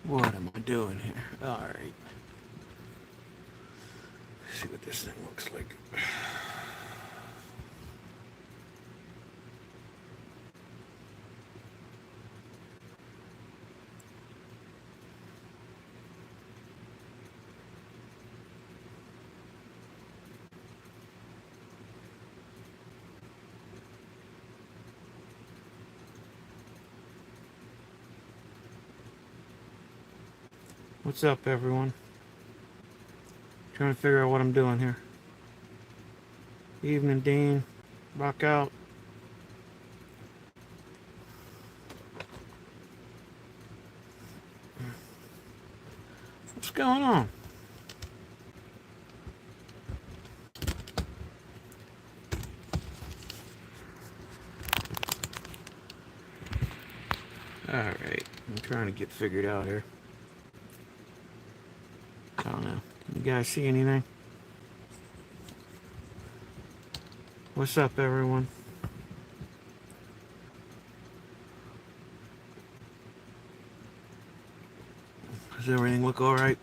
What am I doing here? Alright. See what this thing looks like. What's up, everyone? Trying to figure out what I'm doing here. Evening, Dean. Rock out. What's going on? Alright. I'm trying to get figured out here. I don't know. You guys see anything? What's up, everyone? Does everything look alright?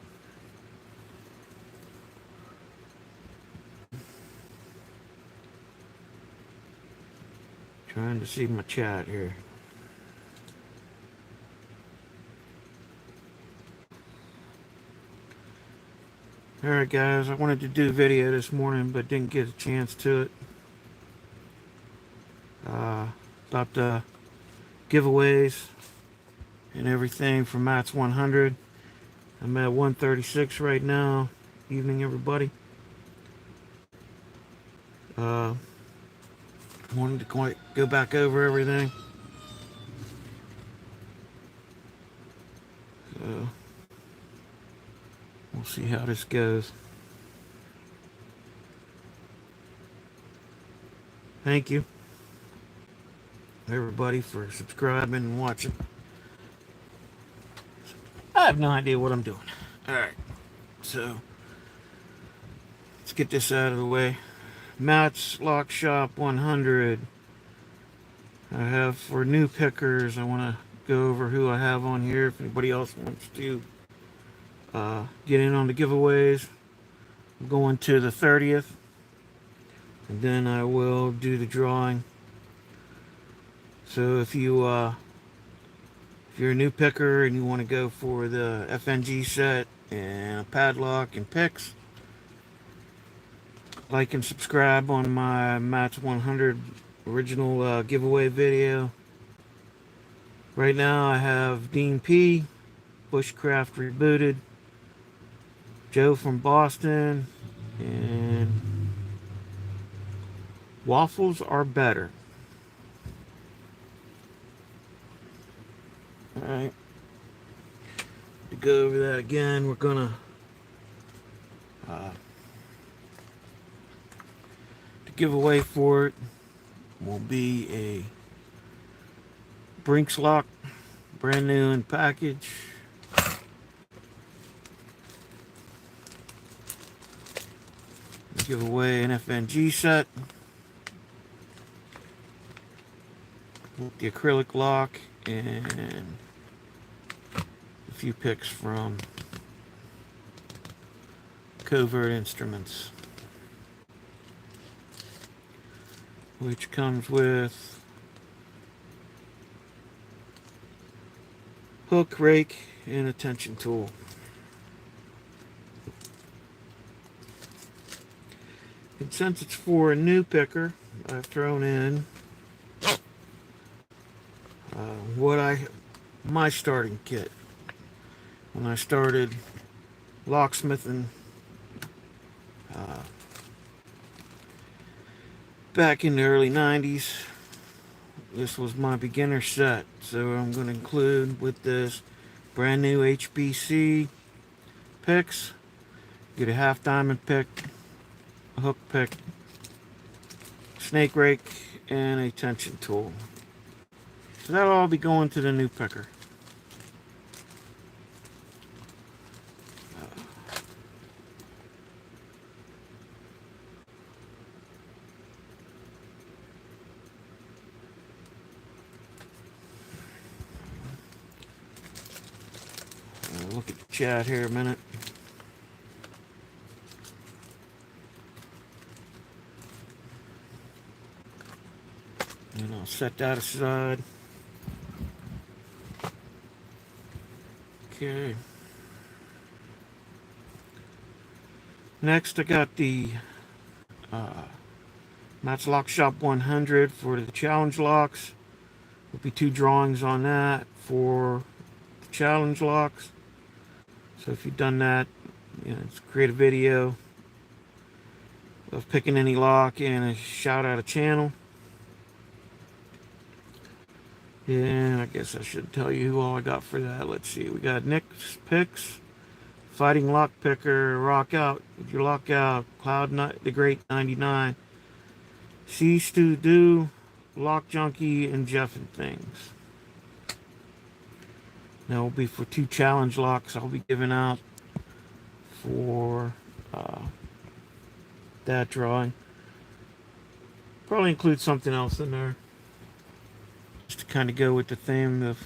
Trying to see my chat here. Alright, guys. I wanted to do a video this morning, but didn't get a chance to it. About the giveaways and everything for Matt's 100. I'm at 136 right now. Evening, everybody. Wanted to go back over everything. So we'll see how this goes. Thank you, everybody, for subscribing and watching. I have no idea what I'm doing. Alright, so let's get this out of the way. Matt's Lock Shop 100. I have for new pickers. I want to go over who I have on here. If anybody else wants to get in on the giveaways, I'm going to the 30th, and then I will do the drawing. So if you're a new picker and you want to go for the FNG set and a padlock and picks, like and subscribe on my Matt's 100 original giveaway video. Right now I have Dean P, Bushcraft Rebooted, Joe from Boston, and Waffles Are Better. Alright. To go over that again, we're gonna the giveaway for it will be a Brinks lock, brand new in package. Give away an FNG set with the acrylic lock and a few picks from Covert Instruments, which comes with hook, rake, and a tension tool. And since it's for a new picker, I've thrown in my starting kit. When I started locksmithing back in the early 90s, this was my beginner set. So I'm going to include with this brand new HBC picks. Get a half diamond pick, a hook pick, snake rake, and a tension tool. So that'll all be going to the new picker. chat here a minute. And I'll set that aside. Okay. Next, I got the Matt's Lock Shop 100 for the challenge locks. There'll be 2 drawings on that for the challenge locks. So if you've done that, just create a video of picking any lock and shout out a channel. And I guess I should tell you who all I got for that. Let's see. We got Nick's Picks, Fighting Lock Picker, Rock Out with your lockout, the Great 99, Cease to Do, Lock Junkie, and Jeff and Things. That will be for 2 challenge locks I'll be giving out for that drawing. Probably include something else in there, just to kind of go with the theme of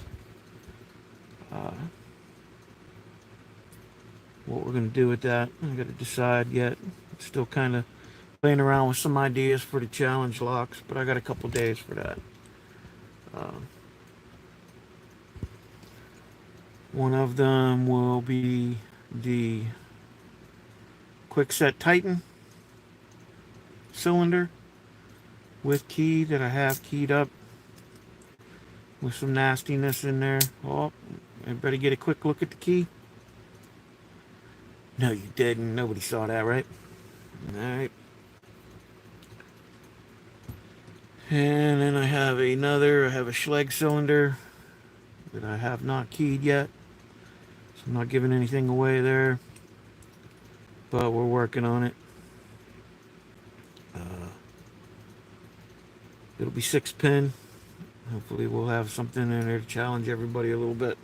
what we're going to do with that. I got to decide yet. Still kind of playing around with some ideas for the challenge locks, but I got a couple days for that. One of them will be the Quickset Titan cylinder with key that I have keyed up with some nastiness in there. Oh, everybody get a quick look at the key? No, you didn't. Nobody saw that, right? Alright. And then I have a Schlage cylinder that I have not keyed yet. So I'm not giving anything away there. But we're working on it. It'll be 6-pin. Hopefully we'll have something in there to challenge everybody a little bit.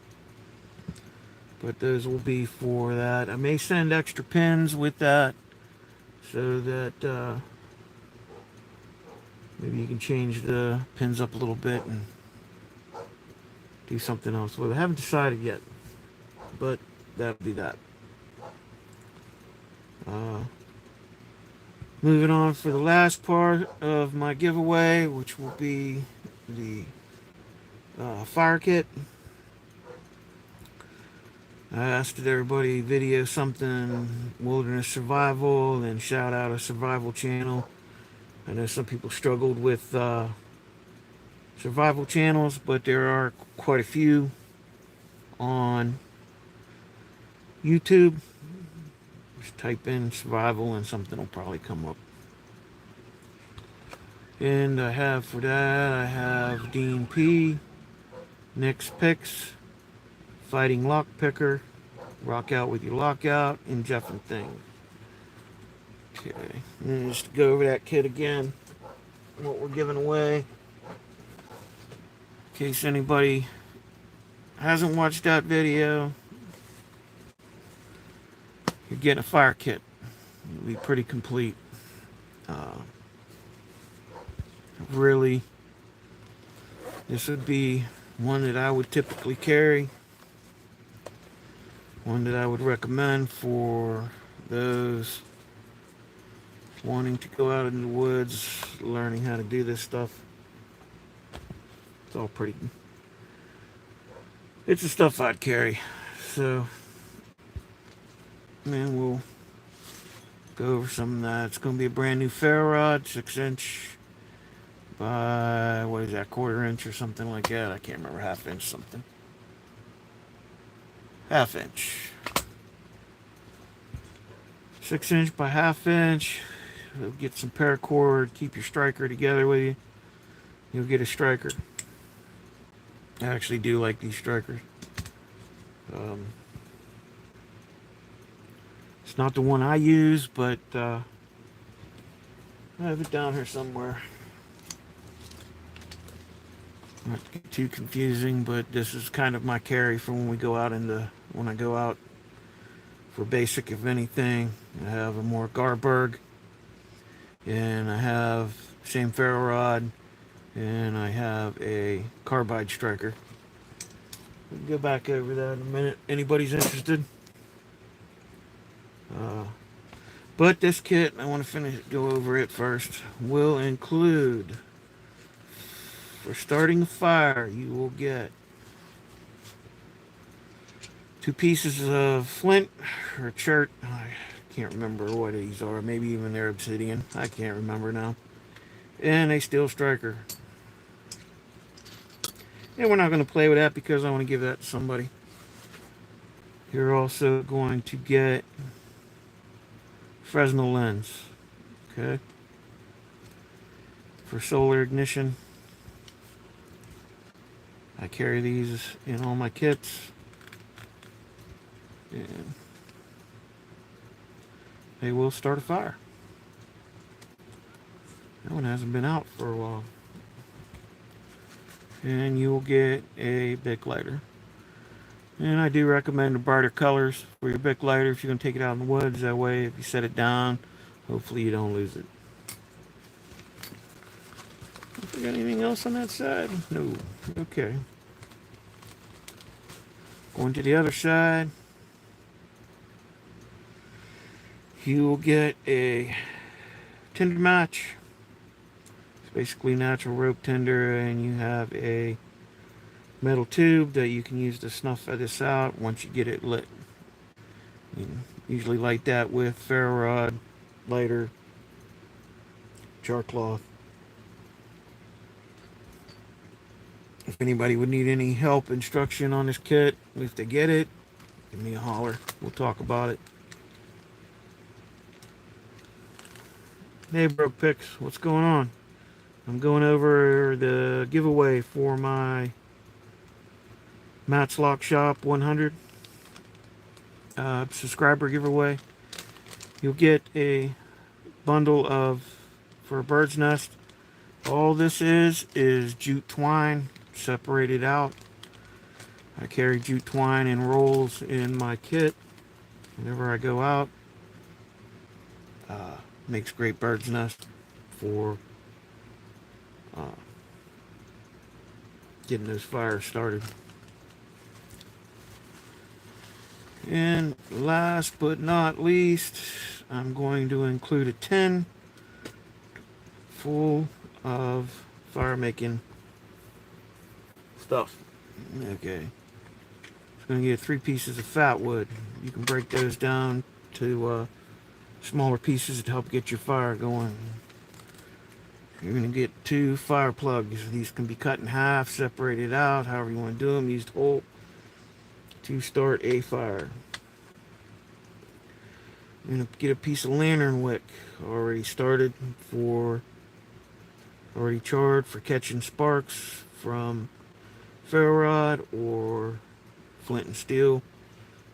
But those will be for that. I may send extra pins with that so that maybe you can change the pins up a little bit and do something else with it. I haven't decided yet, but that'll be that. Moving on for the last part of my giveaway, which will be the fire kit. I asked that everybody video something wilderness survival and shout out a survival channel. I know some people struggled with survival channels, but there are quite a few on YouTube. Just type in survival and something will probably come up. And I have for that, I have Dean P, Nick's Picks, Fighting Lock Picker, Rock Out with Your Lockout, and Jeff and Thing. Okay, and just go over that kit again, what we're giving away. In case anybody hasn't watched that video, you're getting a fire kit. It'll be pretty complete. Really, this would be one that I would typically carry. One that I would recommend for those wanting to go out in the woods, learning how to do this stuff. It's all pretty. It's the stuff I'd carry. So, man, we'll go over some of that. It's going to be a brand new ferro rod, 6-inch by, what is that, 1/4 inch or something like that. I can't remember, 1/2 inch something. 1/2 inch. 6-inch by 1/2 inch. You'll get some paracord, keep your striker together with you. You'll get a striker. I actually do like these strikers. It's not the one I use, but I have it down here somewhere. Not to get too confusing, but this is kind of my carry for when we go out when I go out for basic, if anything. I have a more Garberg, and I have same ferro rod, and I have a carbide striker. We can go back over that in a minute. Anybody's interested? But this kit, I want to go over it first, will include, for starting a fire, you will get 2 pieces of flint or chert. I can't remember what these are. Maybe even they're obsidian. I can't remember now. And a steel striker. And we're not going to play with that because I want to give that to somebody. You're also going to get Fresnel lens. Okay. For solar ignition. I carry these in all my kits. And they will start a fire. That one hasn't been out for a while. And you'll get a Bic lighter. And I do recommend the brighter colors for your Bic lighter if you're going to take it out in the woods. That way, if you set it down, hopefully you don't lose it. Got anything else on that side? No. Okay. Going to the other side. You will get a tinder match. It's basically natural rope tinder, and you have a metal tube that you can use to snuff this out once you get it lit. You usually light that with ferro rod, lighter, char cloth. If anybody would need any help, instruction on this kit, if they get it, give me a holler. We'll talk about it. Hey, Broke Picks, what's going on? I'm going over the giveaway for my Matt's Lock Shop 100 subscriber giveaway. You'll get a bundle for a bird's nest. All this is jute twine separated out. I carry jute twine in rolls in my kit whenever I go out. Makes great bird's nest for getting those fires started. And last but not least, I'm going to include a tin full of fire making stuff. Okay. It's going to get 3 pieces of fat wood. You can break those down to smaller pieces to help get your fire going. You're going to get 2 fire plugs. These can be cut in half, separated out, however you want to do them. Use the hole to start a fire. You're going to get a piece of lantern wick already started already charred for catching sparks from ferro rod or flint and steel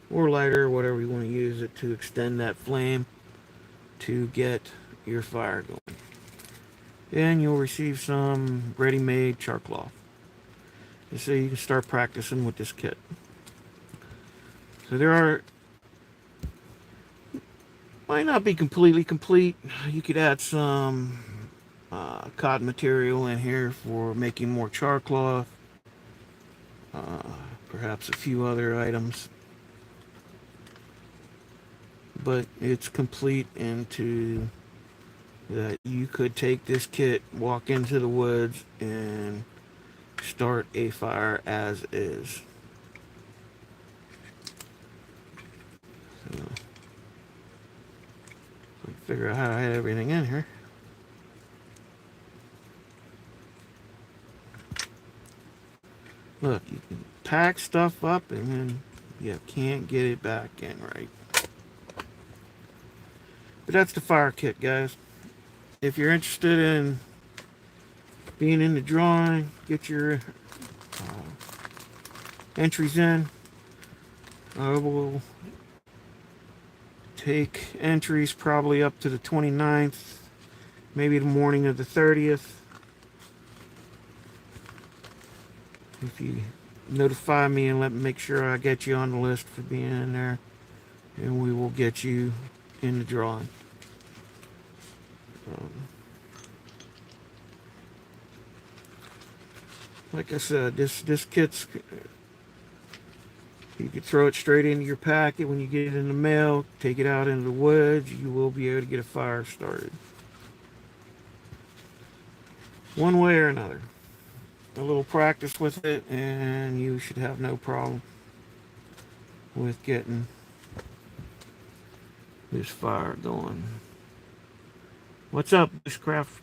or lighter, whatever you want to use it to extend that flame to get your fire going. And you'll receive some ready-made char cloth. So you can start practicing with this kit. So might not be completely complete. You could add some cotton material in here for making more char cloth. Perhaps a few other items. But it's complete into that you could take this kit, walk into the woods, and start a fire as is. So, figure out how to hide everything in here. Look, you can pack stuff up and then you can't get it back in right. But that's the fire kit, guys. If you're interested in being in the drawing, get your entries in. I will take entries probably up to the 29th, maybe the morning of the 30th. If you notify me and let me make sure I get you on the list for being in there, and we will get you in the drawing. Like I said, this kit's You can throw it straight into your packet when you get it in the mail, take it out into the woods, you will be able to get a fire started. One way or another. A little practice with it and you should have no problem with getting this fire going. What's up, Bushcraft?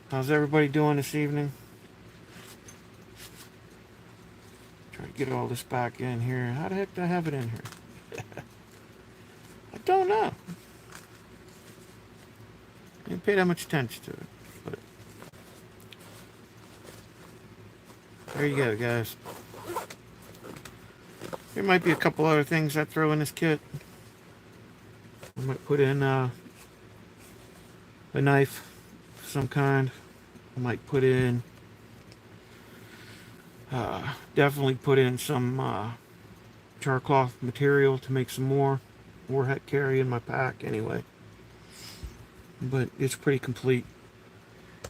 How's everybody doing this evening? Try to get all this back in here. How the heck do I have it in here? I don't know. I didn't pay that much attention to it. But there you go, guys. There might be a couple other things I throw in this kit. I might put in a knife of some kind. I might put in, definitely put in some char cloth material to make some more warhead carry in my pack anyway. But it's pretty complete.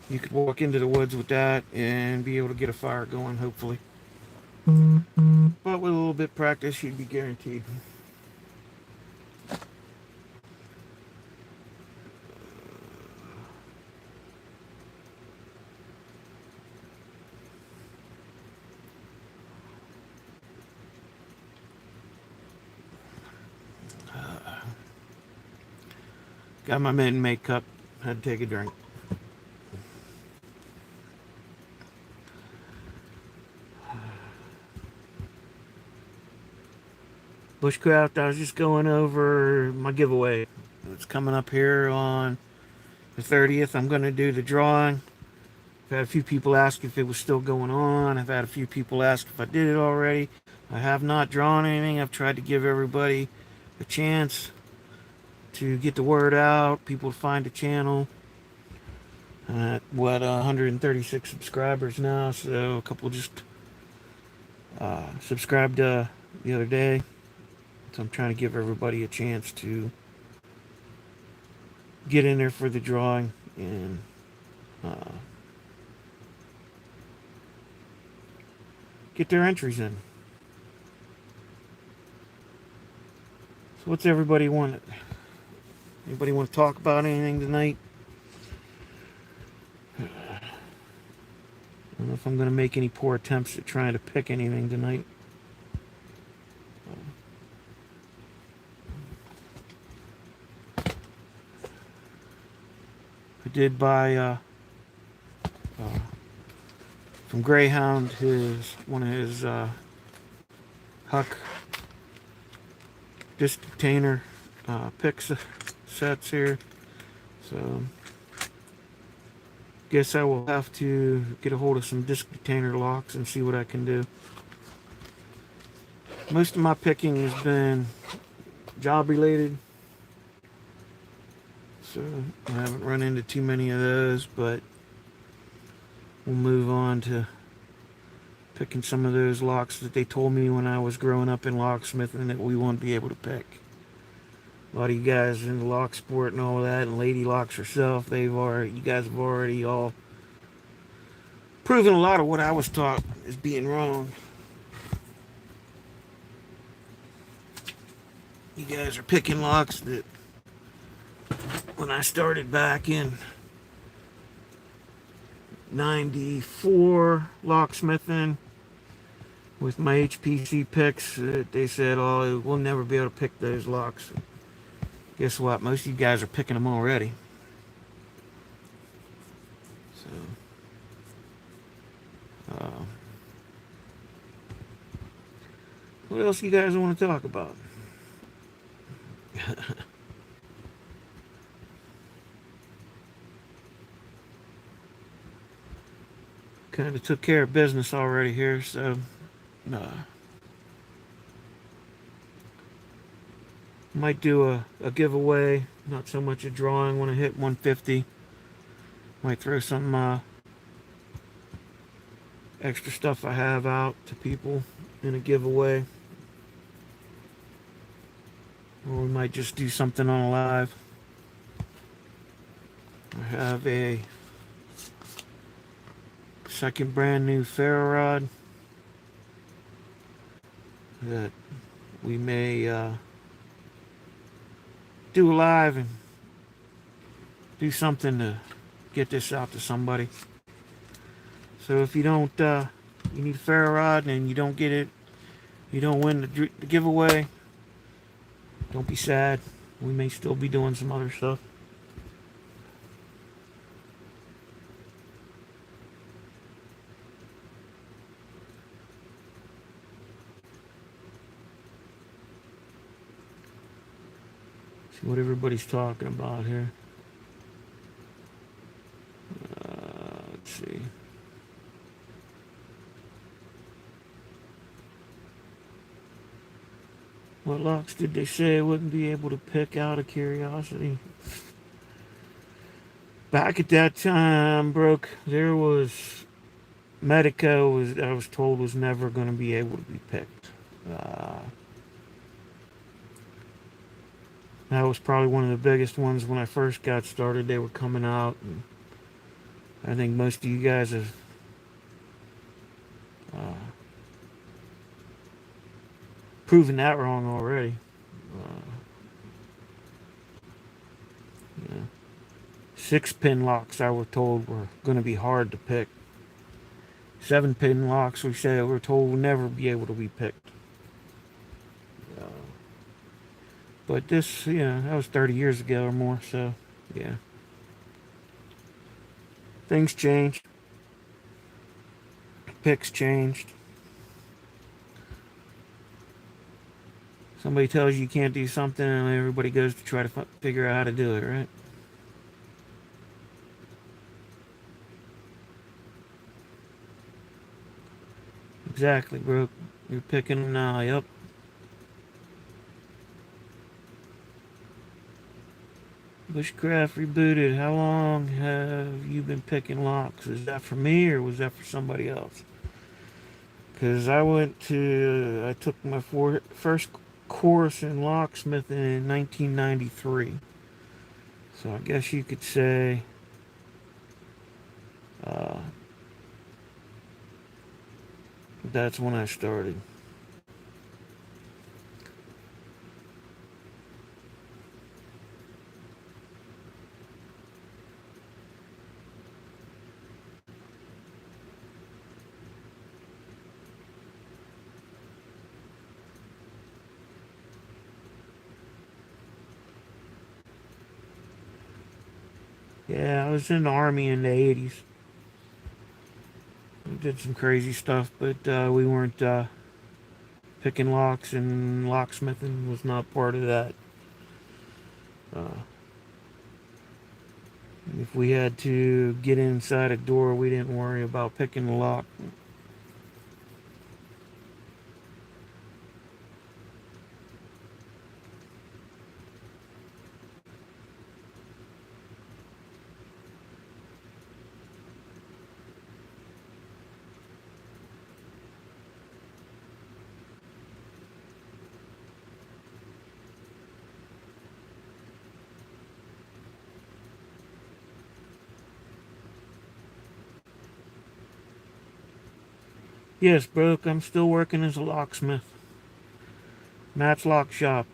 You could walk into the woods with that and be able to get a fire going, hopefully. But with a little bit of practice, you'd be guaranteed. Got my Minute Maid cup. Had to take a drink. Bushcraft, I was just going over my giveaway. It's coming up here on the 30th. I'm going to do the drawing. I've had a few people ask if it was still going on. I've had a few people ask if I did it already. I have not drawn anything. I've tried to give everybody a chance to get the word out, people to find the channel. At 136 subscribers now, so a couple just subscribed the other day. So I'm trying to give everybody a chance to get in there for the drawing and get their entries in. So what's everybody want? Anybody want to talk about anything tonight? I don't know if I'm going to make any poor attempts at trying to pick anything tonight. I did buy from Greyhound one of his Huck disc container picks sets here, so guess I will have to get a hold of some disc container locks and see what I can do. Most of my picking has been job related, so I haven't run into too many of those, but we'll move on to picking some of those locks that they told me when I was growing up in locksmithing that we won't be able to pick. A lot of you guys in the lock sport and all that, and Lady Locks herself, you guys have already all proven a lot of what I was taught as being wrong. You guys are picking locks that when I started back in 94 locksmithing with my HPC picks, they said, oh, we'll never be able to pick those locks. Guess what? Most of you guys are picking them already. So, what else you guys want to talk about? Kind of took care of business already here, so might do a giveaway, not so much a drawing when I hit 150. Might throw some extra stuff I have out to people in a giveaway. Or we might just do something on a live. I have a second brand new ferro rod that we may do live and do something to get this out to somebody. So if you don't, you need a ferro rod and you don't get it, you don't win the giveaway, don't be sad. We may still be doing some other stuff. See what everybody's talking about here. Let's see. What locks did they say I wouldn't be able to pick out of curiosity? Back at that time, Brooke, there was Medico I was told was never going to be able to be picked. That was probably one of the biggest ones when I first got started. They were coming out, and I think most of you guys have proven that wrong already. Yeah. 6-pin locks, I was told, were going to be hard to pick. 7-pin locks, we were told would never be able to be picked. But this, that was 30 years ago or more, so, yeah. Things changed. Picks changed. Somebody tells you can't do something, and everybody goes to try to figure out how to do it, right? Exactly, bro. You're picking them now, yep. Bushcraft rebooted. How long have you been picking locks? Is that for me or was that for somebody else? Because I took my first course in locksmithing in 1993. So I guess you could say that's when I started. Yeah, I was in the Army in the 80s. We did some crazy stuff, but we weren't picking locks, and locksmithing was not part of that. If we had to get inside a door, we didn't worry about picking the lock. Yes, Brooke, I'm still working as a locksmith. Matt's Lock Shop.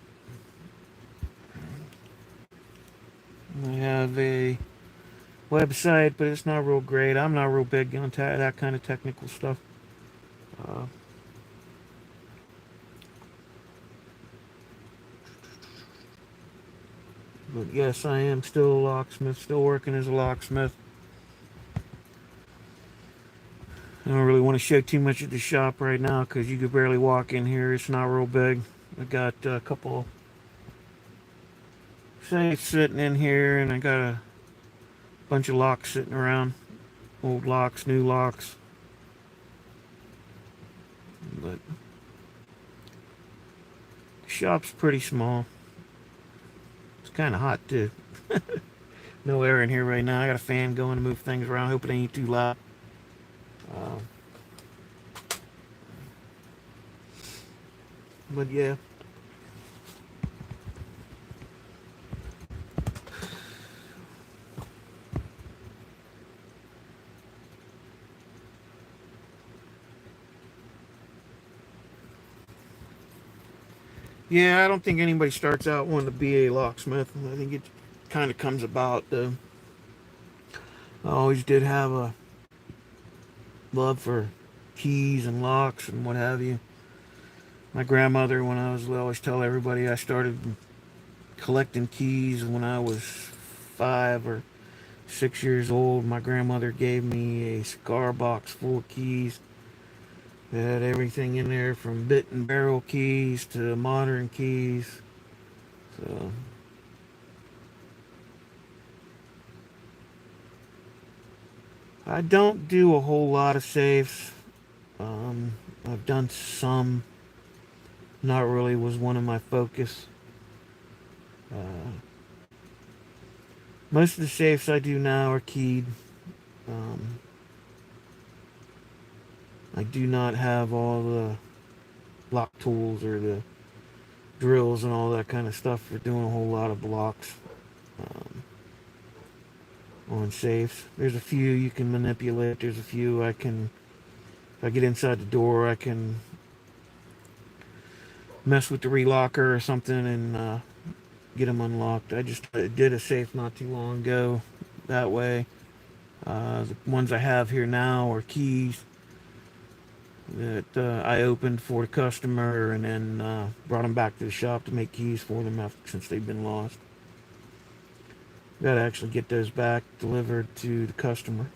I have a website, but it's not real great. I'm not real big on that kind of technical stuff. But yes, I am still a locksmith, still working as a locksmith. I don't really want to show too much of the shop right now because you could barely walk in here. It's not real big. I got a couple safes sitting in here, and I got a bunch of locks sitting around. Old locks, new locks. But the shop's pretty small. It's kind of hot too. No air in here right now. I got a fan going to move things around. Hope it ain't too loud. But yeah. Yeah, I don't think anybody starts out wanting to be a locksmith. I think it kind of comes about. I always did have a love for keys and locks and what have you. My grandmother, when I was little, I always tell everybody I started collecting keys when I was 5 or 6 years old. My grandmother gave me a cigar box full of keys. It had everything in there from bit and barrel keys to modern keys. So I don't do a whole lot of safes. Um, I've done some. Not really was one of my focus. Uh, Most of the safes I do now are keyed. Um, I do not have all the lock tools or the drills and all that kind of stuff for doing a whole lot of blocks um, on safes. There's a few you can manipulate. There's a few I can, if I get inside the door, I can mess with the relocker or something and get them unlocked. I just did a safe not too long ago that way. The ones I have here now are keys that I opened for the customer and then brought them back to the shop to make keys for them after, since they've been lost. Got to actually get those back delivered to the customer.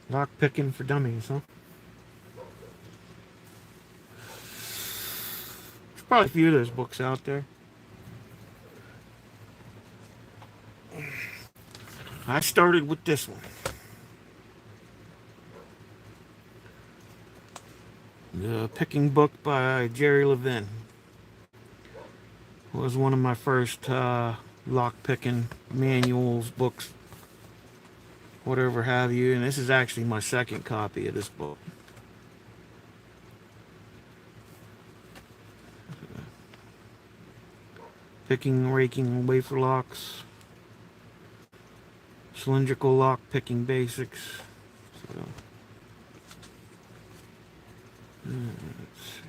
Lock picking for dummies, huh? There's probably a few of those books out there. I started with this one. The Picking Book by Jerry Levin was one of my first lock picking manuals, books, whatever have you. And this is actually my second copy of this book. Picking, raking, wafer locks, cylindrical lock picking basics. So, let's see.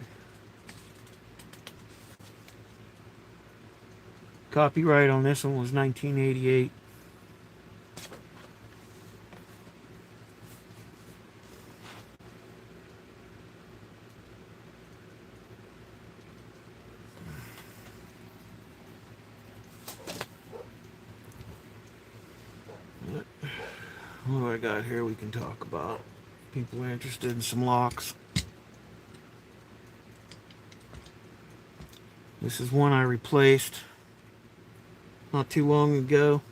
Copyright on this one was 1988. What do I got here we can talk about? People are interested in some locks. This is one I replaced not too long ago.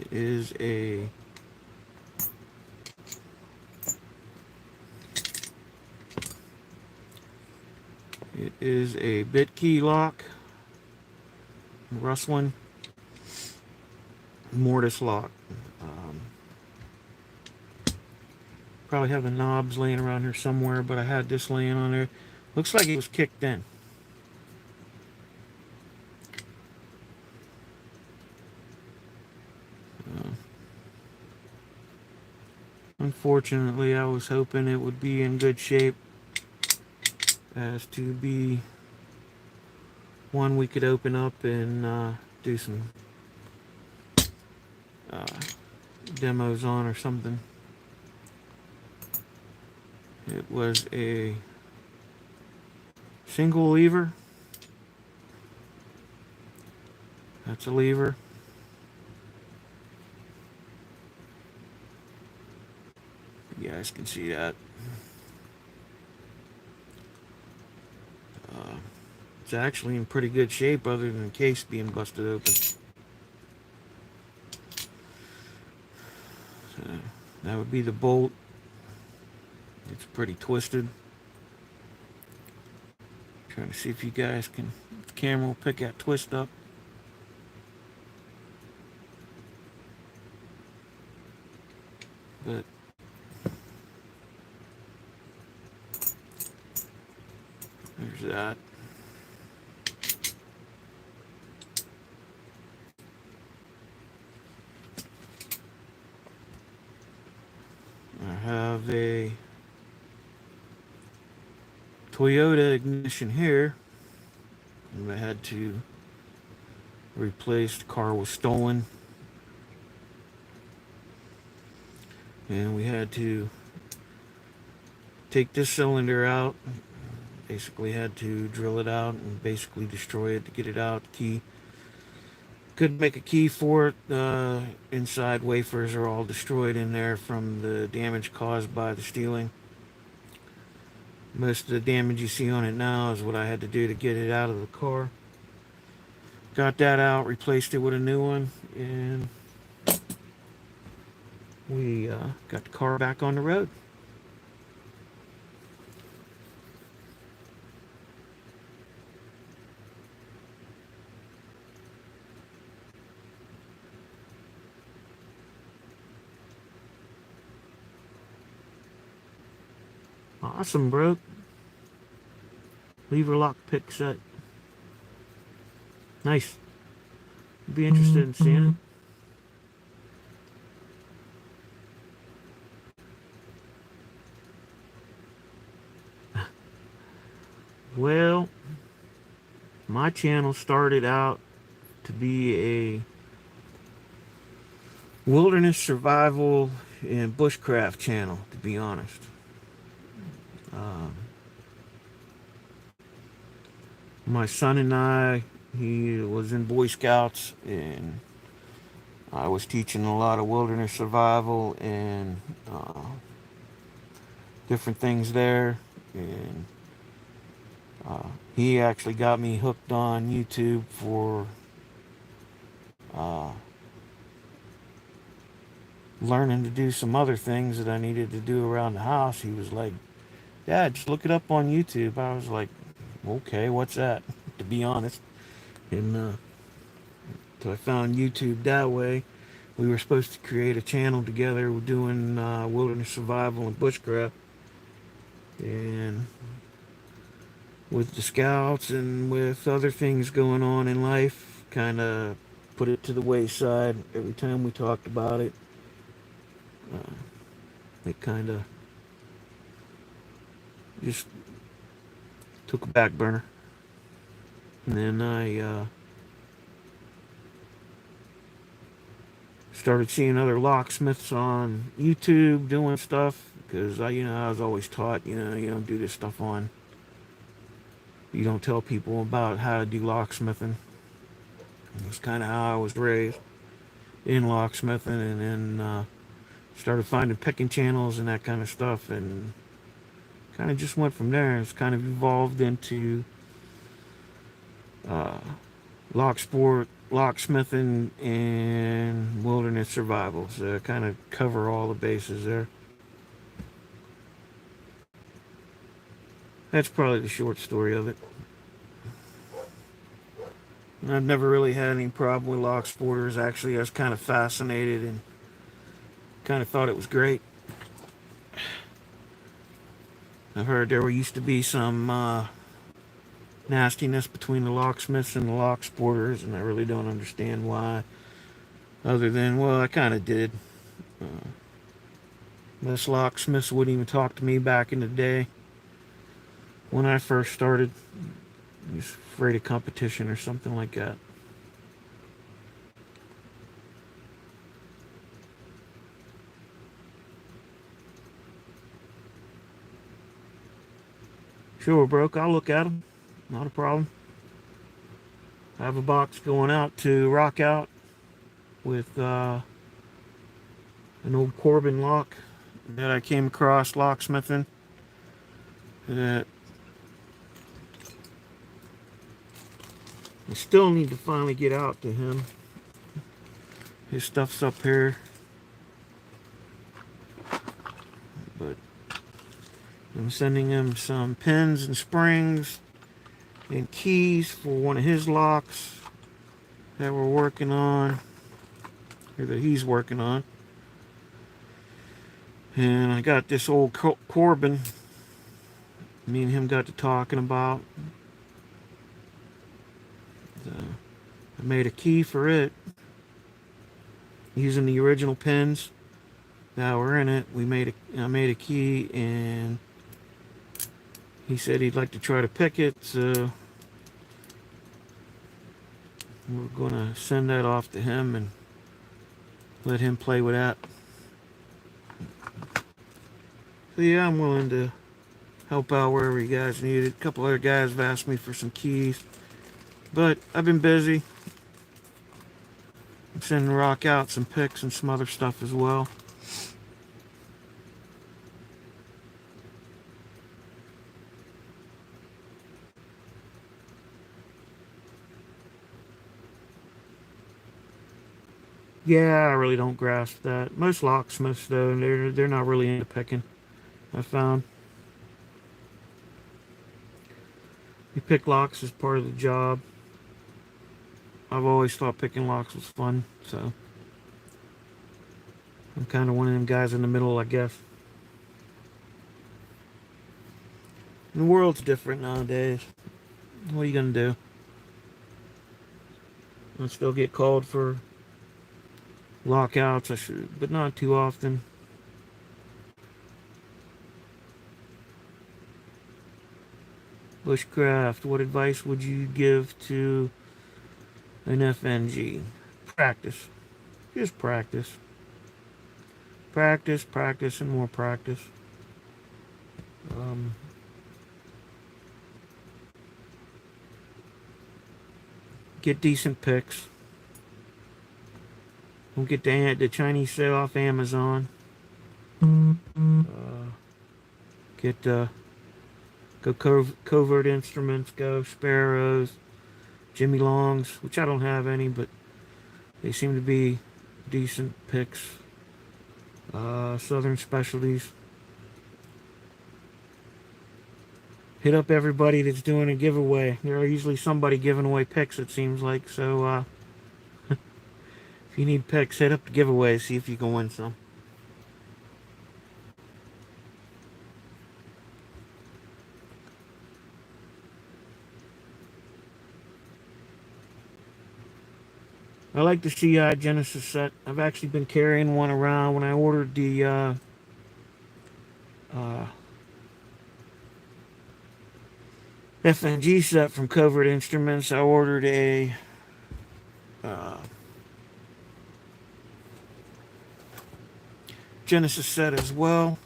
It is a bit key lock, Russlin mortise lock. Probably have the knobs laying around here somewhere, but I had this laying on there. Looks like it was kicked in. Unfortunately, I was hoping it would be in good shape as to be one we could open up and do some uh, demos on or something. It was a single lever. That's a lever. You guys can see that. It's actually in pretty good shape other than the case being busted open. So that would be the bolt. It's pretty twisted. Trying to see if you guys can, if the camera will pick that twist up. But that. I have a Toyota ignition here. I had to replace. The car was stolen, and we had to take this cylinder out. Basically had to drill it out and basically destroy it to get it out. Key, couldn't make a key for it. Inside wafers are all destroyed in there from the damage caused by the stealing. Most of the damage you see on it now is what I had to do to get it out of the car. Got that out, replaced it with a new one, and we got the car back on the road. Awesome, bro. Lever lock pick set. Nice. Be interested in seeing it. Well, my channel started out to be a wilderness survival and bushcraft channel, to be honest. My son and I, he was in Boy Scouts, and I was teaching a lot of wilderness survival and different things there. And he actually got me hooked on YouTube for learning to do some other things that I needed to do around the house. He was like, "Dad, just look it up on YouTube." I was like, "Okay, what's that?" To be honest. And so I found YouTube that way. We were supposed to create a channel together doing wilderness survival and bushcraft. And with the scouts and with other things going on in life, kind of put it to the wayside. Every time we talked about it, it kind of just took a back burner. And then I started seeing other locksmiths on YouTube doing stuff, because I was always taught, you don't do this stuff on. You don't tell people about how to do locksmithing. That's kind of how I was raised in locksmithing, and then started finding picking channels and that kind of stuff, and kind of just went from there. It's kind of evolved into locksmithing, and wilderness survival. So I kind of cover all the bases there. That's probably the short story of it. I've never really had any problem with lock sporters. Actually, I was kind of fascinated and kind of thought it was great. I've heard there used to be some nastiness between the locksmiths and the lock sporters, and I really don't understand why. Other than, well, I kind of did. Most locksmiths wouldn't even talk to me back in the day when I first started. I was afraid of competition or something like that. Sure, broke. I'll look at them. Not a problem. I have a box going out to rock out with an old Corbin lock that I came across locksmithing. That I still need to finally get out to him. His stuff's up here, but I'm sending him some pins and springs and keys for one of his locks that we're working on, or that he's working on. And I got this old Corbin me and him got to talking about. I made a key for it using the original pins that were in it. I made a key, and he said he'd like to try to pick it, so we're gonna send that off to him and let him play with that. So yeah, I'm willing to help out wherever you guys need it. A couple other guys have asked me for some keys, but I've been busy. I'm sending Rock out some picks and some other stuff as well. Yeah, I really don't grasp that. Most locksmiths, though, they're not really into picking. I found you pick locks as part of the job. I've always thought picking locks was fun, so I'm kind of one of them guys in the middle, I guess. The world's different nowadays. What are you gonna do? I still get called for lockouts, but not too often. Bushcraft, what advice would you give to an FNG? Practice. Just practice. Practice, practice, and more practice. Um, get decent picks. Don't get the Chinese sale off Amazon. Get go Covert Instruments, go Sparrows, Jimmy Longs, which I don't have any, but they seem to be decent picks. Southern Specialties. Hit up everybody that's doing a giveaway. There are usually somebody giving away picks, it seems like. So if you need picks, hit up the giveaway, see if you can win some. I like the CI Genesis set. I've actually been carrying one around. When I ordered the FNG set from Covert Instruments, I ordered a Genesis set as well.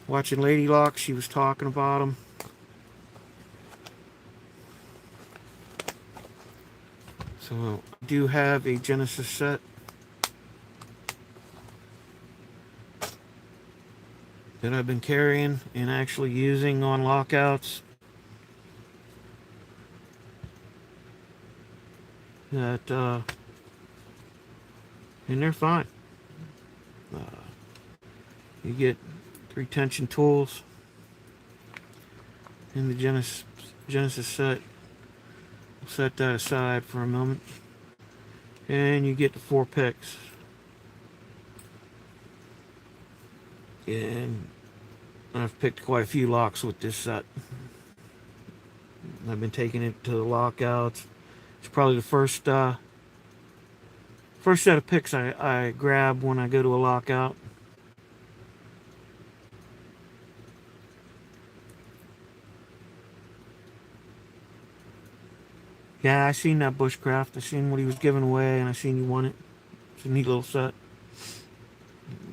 Watching Lady Lock, she was talking about them. So I do have a Genesis set that I've been carrying and actually using on lockouts. That and they're fine. You get 3 tension tools in the Genesis set. We'll set that aside for a moment, and you get the 4 picks. And I've picked quite a few locks with this set. I've been taking it to the lockouts. It's probably the first set of picks I grab when I go to a lockout. Yeah, I seen that Bushcraft. I seen what he was giving away, and I seen you won it. It's a neat little set.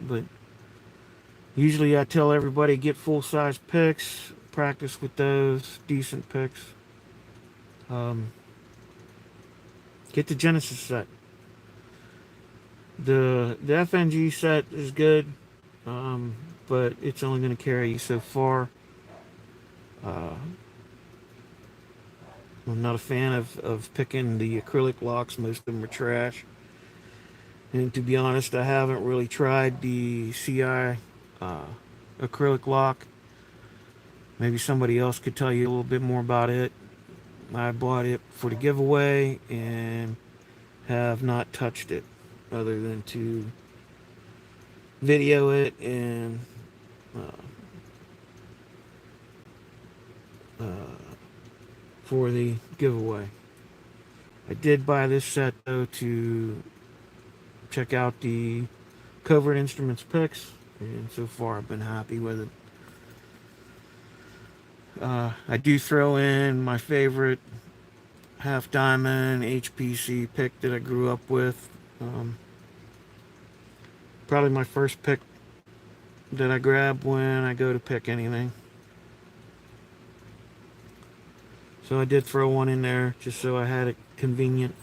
But usually I tell everybody get full-size picks, practice with those, decent picks. Get the Genesis set. The FNG set is good, but it's only going to carry you so far. I'm not a fan of picking the acrylic locks. Most of them are trash. And to be honest, I haven't really tried the CI acrylic lock. Maybe somebody else could tell you a little bit more about it. I bought it for the giveaway and have not touched it other than to video it and for the giveaway. I did buy this set though to check out the Covert Instruments picks, and so far I've been happy with it. I do throw in my favorite half diamond HPC pick that I grew up with. Probably my first pick that I grab when I go to pick anything. So I did throw one in there just so I had it convenient.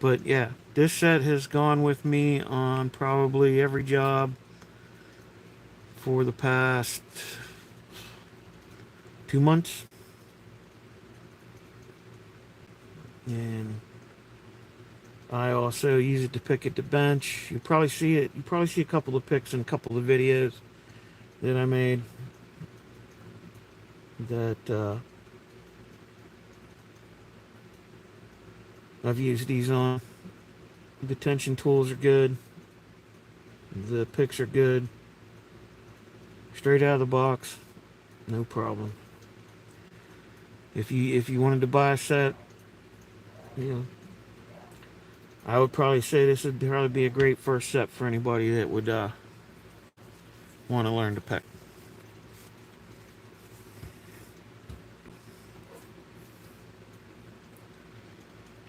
But yeah, this set has gone with me on probably every job for the past 2 months. And I also use it to pick at the bench. You probably see it. You probably see a couple of picks in a couple of videos that I made that I've used these on. The tension tools are good. The picks are good. Straight out of the box, no problem. If you wanted to buy a set, you know, I would probably say this would probably be a great first set for anybody that would want to learn to pick.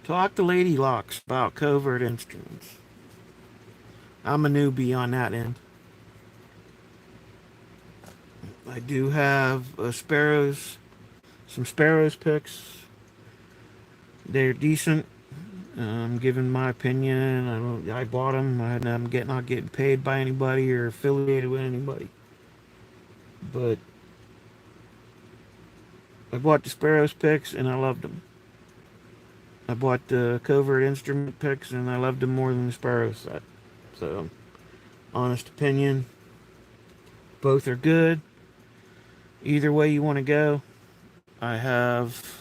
Talk to Lady Locks about Covert Instruments. I'm a newbie on that end. I do have some Sparrows picks. They're decent. Given my opinion, I bought them. I'm not getting paid by anybody or affiliated with anybody. But I bought the Sparrows picks and I loved them. I bought the Covert Instrument picks and I loved them more than the Sparrows set. So, honest opinion, both are good. Either way you want to go. I have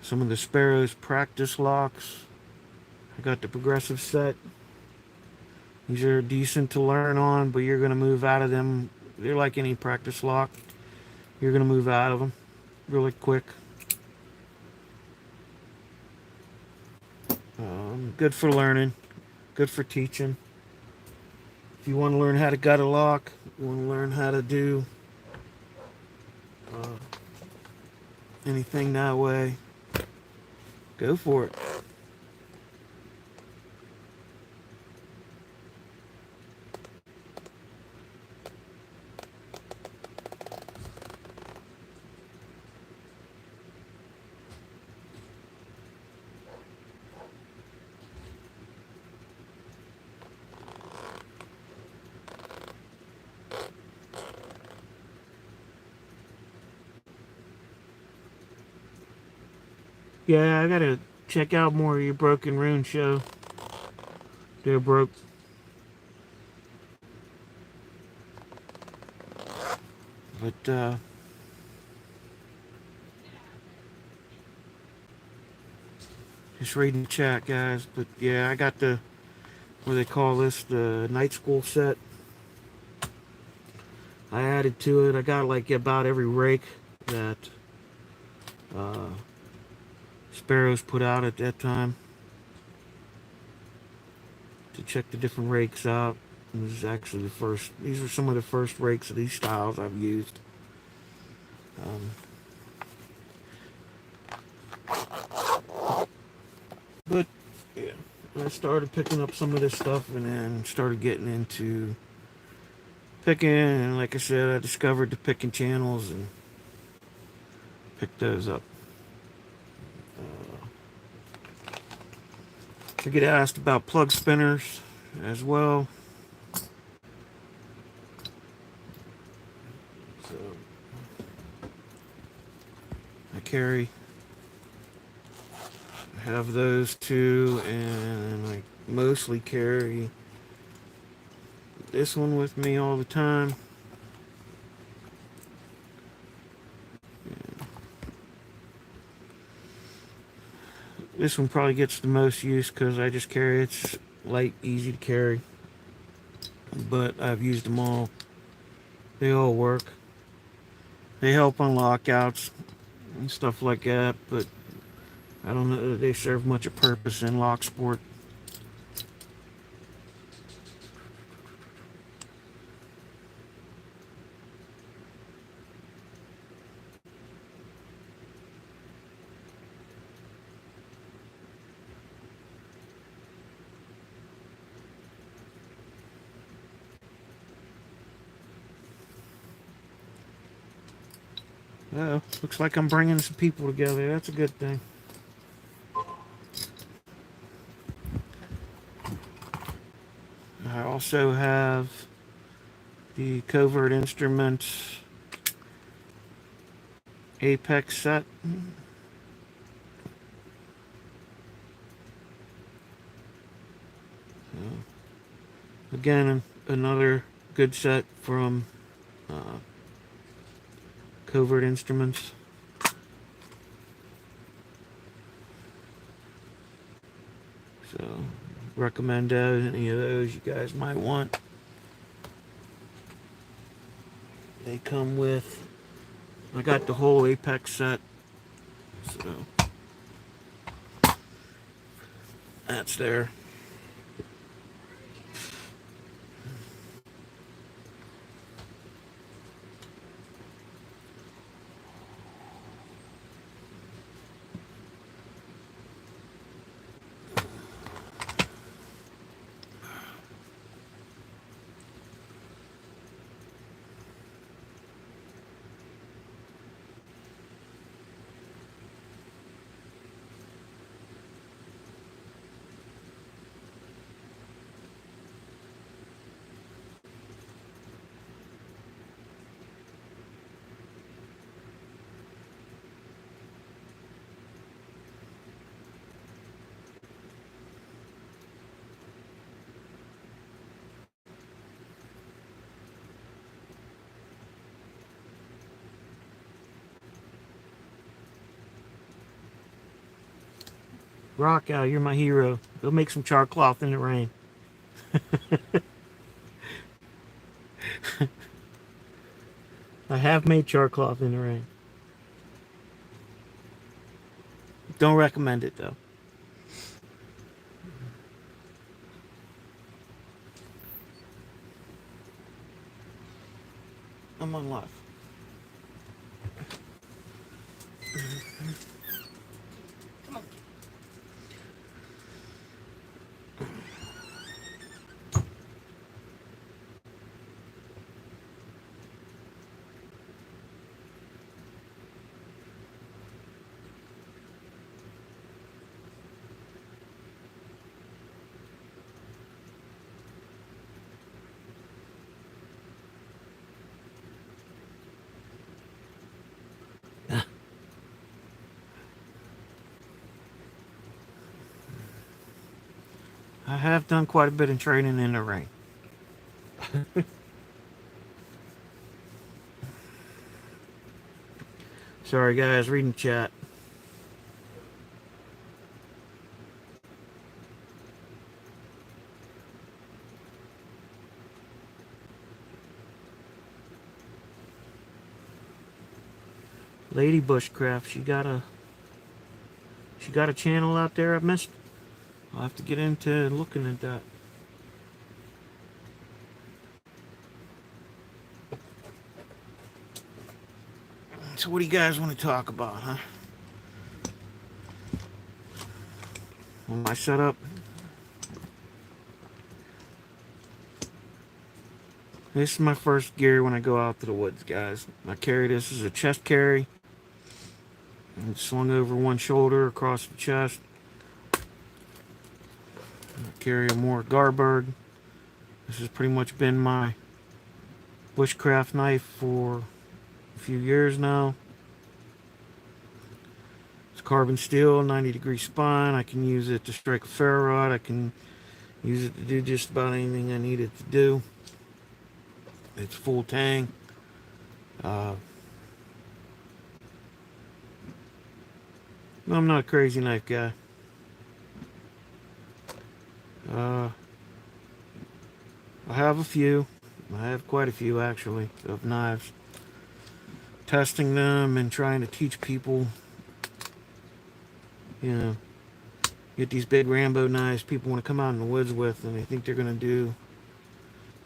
some of the Sparrows practice locks. I got the progressive set. These are decent to learn on, but you're going to move out of them. They're like any practice lock. You're going to move out of them really quick. Good for learning. Good for teaching. If you want to learn how to gut a lock, you want to learn how to do anything that way, go for it. Yeah, I gotta check out more of your Broken Rune show. They're broke. But just reading the chat, guys. But yeah, I got the, what do they call this, the night school set. I added to it. I got like about every rake that Sparrows put out at that time to check the different rakes out. And this is actually the first. These are some of the first rakes of these styles I've used. But yeah, I started picking up some of this stuff and then started getting into picking. And like I said, I discovered the picking channels and picked those up. I get asked about plug spinners as well. So I have those two, and I mostly carry this one with me all the time. This one probably gets the most use because I just carry it. It's light, easy to carry. But I've used them all. They all work. They help on lockouts and stuff like that, but I don't know that they serve much a purpose in lock sport. Oh, looks like I'm bringing some people together. That's a good thing. I also have the Covert Instruments Apex set. Again, another good set from Covert Instruments. So, recommend any of those you guys might want. They come with, I got the whole Apex set. So, that's there. Rock out, you're my hero. Go make some char cloth in the rain. I have made char cloth in the rain. Don't recommend it though. I'm on live. Come on. I have done quite a bit of training in the rain. Sorry guys, reading chat. Lady Bushcraft, she got a channel out there I missed. I'll have to get into looking at that. So what do you guys want to talk about, huh? On my setup. This is my first gear when I go out to the woods, guys. I carry this as a chest carry. It's slung over one shoulder across the chest. I carry a more Garberg. This has pretty much been my bushcraft knife for a few years now. It's carbon steel, 90-degree spine. I can use it to strike a ferro rod. I can use it to do just about anything I need it to do. It's full tang. I'm not a crazy knife guy. I have a few. I have quite a few actually of knives. testing them and trying to teach people, you know, get these big Rambo knives people want to come out in the woods with, and they think they're going to do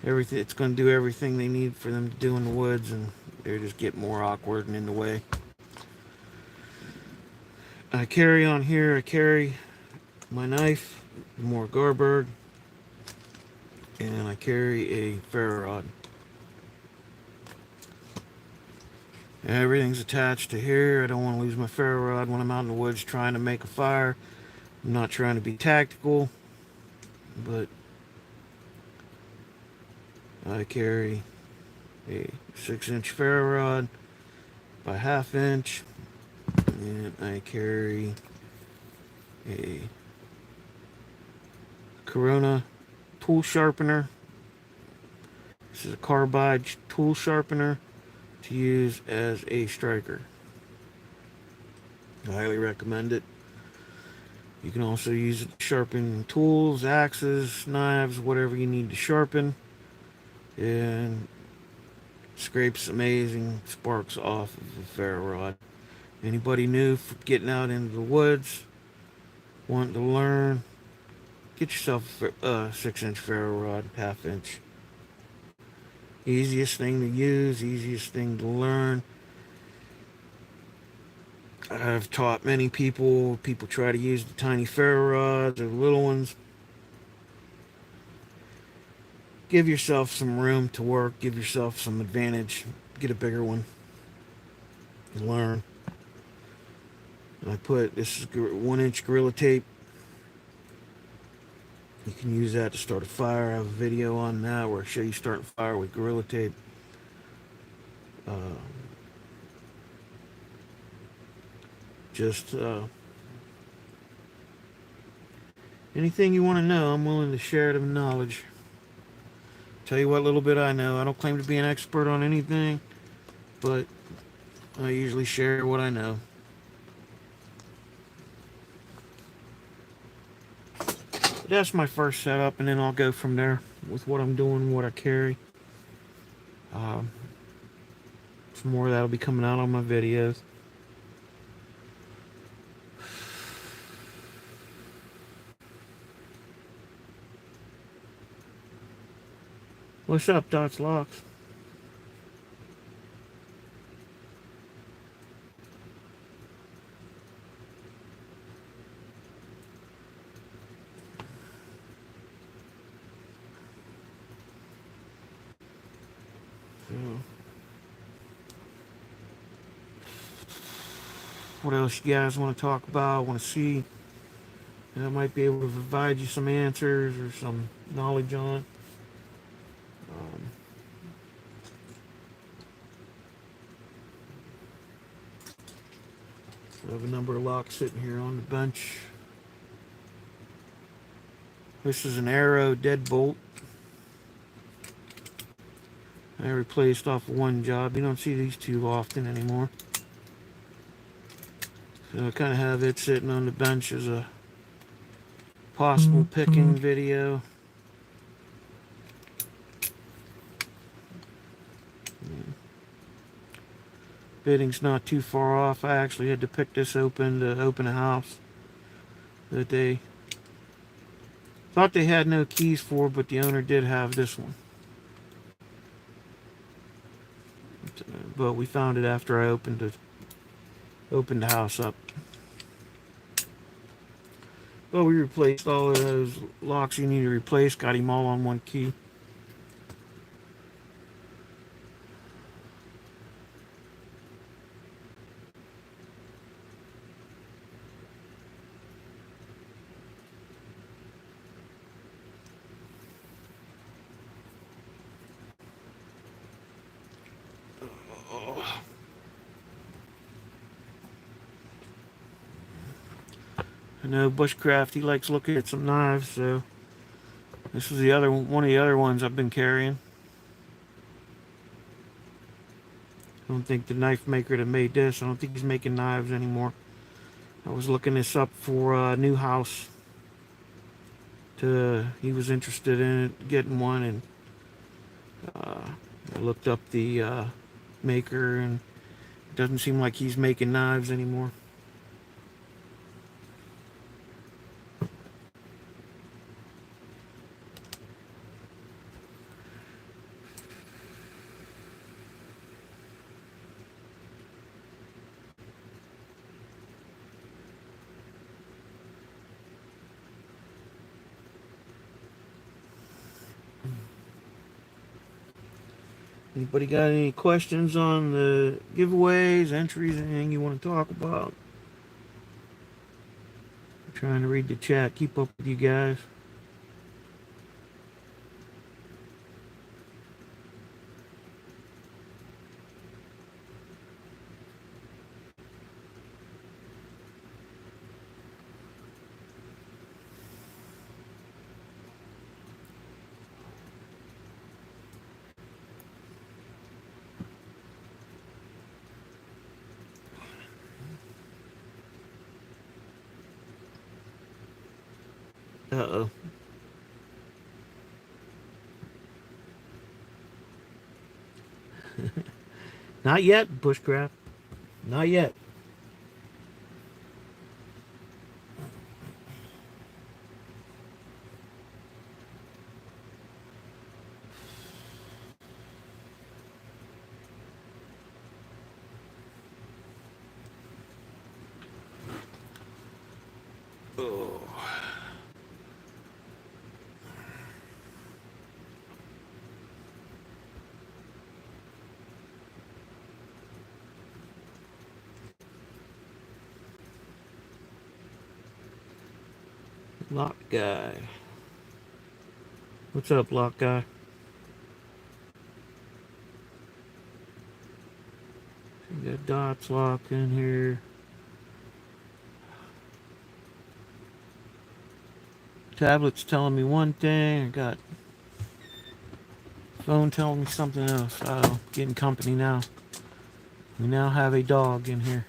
everything. It's going to do everything they need for them to do in the woods, and they just get more awkward and in the way. I carry on here. I carry my knife, more Garberg, and I carry a ferro rod. Everything's attached to here. I don't want to lose my ferro rod when I'm out in the woods trying to make a fire. I'm not trying to be tactical, but I carry a 6-inch ferro rod by 1/2 inch, and I carry a Corona tool sharpener. This is a carbide tool sharpener to use as a striker. I highly recommend it. You can also use it to sharpen tools, axes, knives, whatever you need to sharpen. And scrapes amazing sparks off of a ferro rod. Anybody new for getting out into the woods, wanting to learn, get yourself a 6-inch ferro rod, 1/2 inch. Easiest thing to use, easiest thing to learn. I've taught many people try to use the tiny ferro rods or the little ones. Give yourself some room to work, give yourself some advantage, get a bigger one, learn. I put, this is 1-inch Gorilla Tape. You can use that to start a fire. I have a video on that where I show you starting a fire with Gorilla Tape. Anything you want to know, I'm willing to share the knowledge. Tell you what little bit I know. I don't claim to be an expert on anything, but I usually share what I know. That's my first setup, and then I'll go from there with what I'm doing, what I carry. Some more of that'll be coming out on my videos. What's up, Dots Locks? What else you guys want to talk about, want to see? I might be able to provide you some answers or some knowledge on. I have a number of locks sitting here on the bench. This is an Arrow deadbolt. I replaced off of one job. You don't see these too often anymore. So I kind of have it sitting on the bench as a possible picking video. Bidding's not too far off. I actually had to pick this open to open a house that they thought they had no keys for, but the owner did have this one. But we found it after I opened the house up. Well, we replaced all of those locks you need to replace. Got him all on one key. I know Bushcraft, he likes looking at some knives, so this is one of the other ones I've been carrying. I don't think the knife maker that made this, I don't think he's making knives anymore. I was looking this up for a new house. He was interested in it, getting one, and I looked up the maker, and Doesn't seem like he's making knives anymore. Anybody got any questions on the giveaways, entries, anything you want to talk about? I'm trying to read the chat, keep up with you guys. Uh-oh. Not yet, Bushcraft. Not yet. Oh. Lock guy. What's up, lock guy? We got dots locked in here. Tablet's telling me one thing. I got phone telling me something else. Oh, getting company now. We now have a dog in here.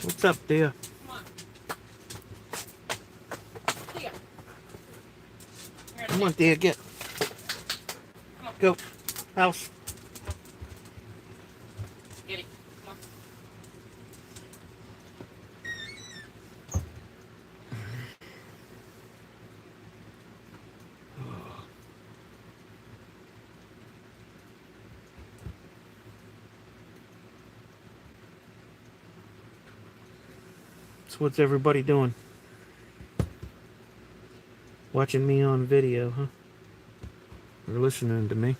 What's up, Thea? Come on. Here. Here, Come on, Thea, get. Come on. Go. House. Get it. Come on. So what's everybody doing? Watching me on video, huh? Or listening to me?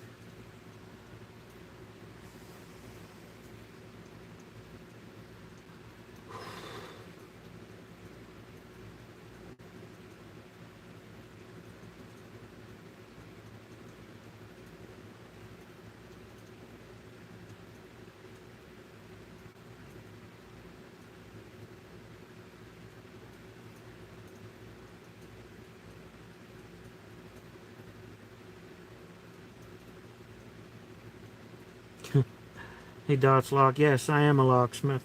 Hey, Dots Lock. Yes, I am a locksmith.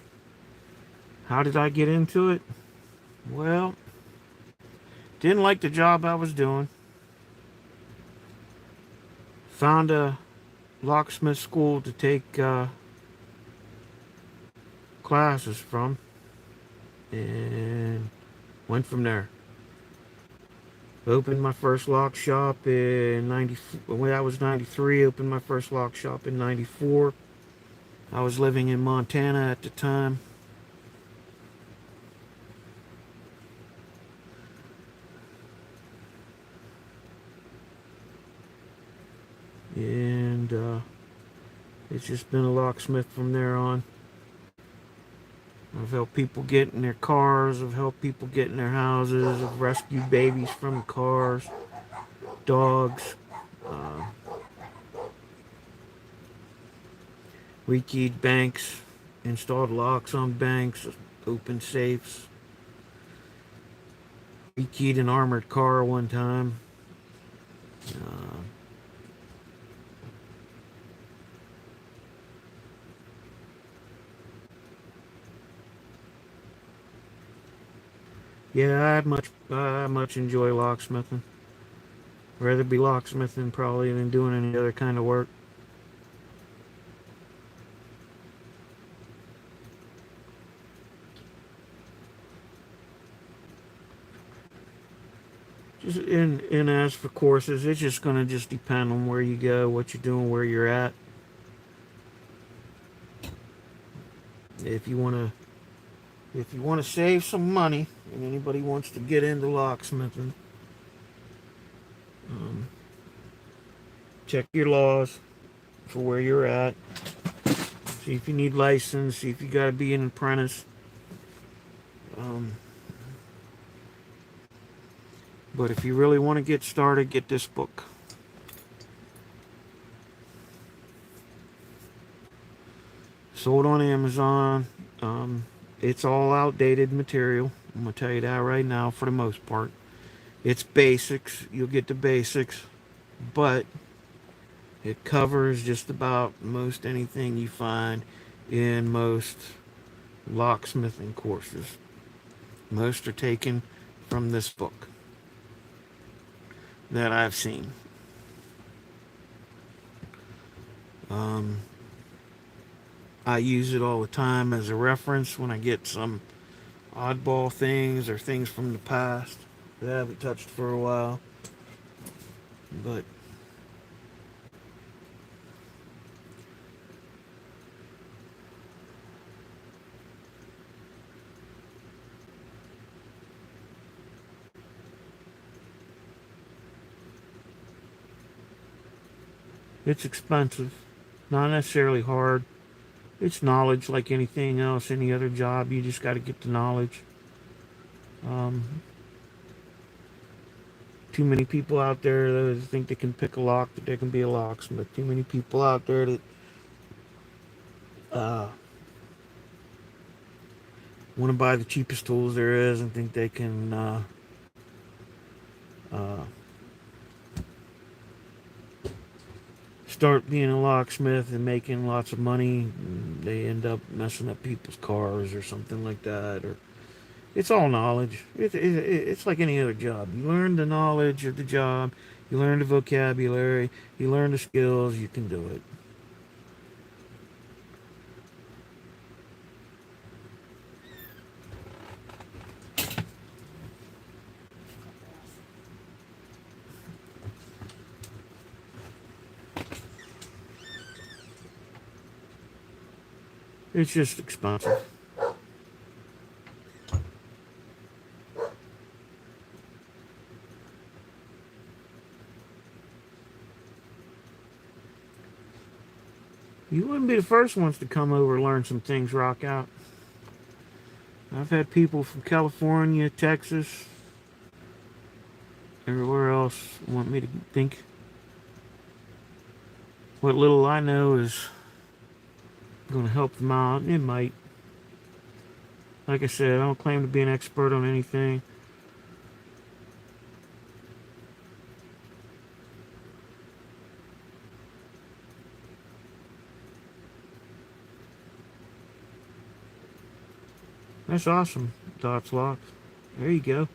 How did I get into it? Well, didn't like the job I was doing. Found a locksmith school to take classes from, and went from there. Opened my first lock shop in 90. When I was 93, opened my first lock shop in 94. I was living in Montana at the time. And it's just been a locksmith from there on. I've helped people get in their cars. I've helped people get in their houses. I've rescued babies from cars, dogs. Uh, Rekeyed banks, installed locks on banks, opened safes. Rekeyed an armored car one time. Yeah, I much enjoy locksmithing. Rather be locksmithing probably than doing any other kind of work. Just in as for courses, it's just gonna just depend on where you go, what you're doing, where you're at. If you wanna if you wanna save some money, and anybody wants to get into locksmithing, um, check your laws for where you're at. See if you need license. See if you gotta be an apprentice. Um, but if you really want to get started, get this book. Sold on Amazon. It's all outdated material. I'm gonna tell you that right now. For the most part, it's basics. You'll get the basics, but it covers just about most anything you find in most locksmithing courses. Most are taken from this book that I've seen. Um, I use it all the time as a reference when I get some oddball things or things from the past that I haven't touched for a while. But it's expensive, not necessarily hard. It's knowledge like anything else, any other job. You just got to get the knowledge. Um, Too many people out there that think they can pick a lock, that they can be a locksmith. Too many people out there that uh, want to buy the cheapest tools there is and think they can uh, start being a locksmith and making lots of money. And they end up messing up people's cars or something like that. Or it's all knowledge. It's like any other job. You learn the knowledge of the job, you learn the vocabulary, you learn the skills, you can do it. It's just expensive. You wouldn't be the first ones to come over and learn some things, rock out. I've had people from California, Texas, everywhere else want me to think what little I know is going to help them out. It might. Like I said, I don't claim to be an expert on anything. That's awesome, Dots Locks. There you go.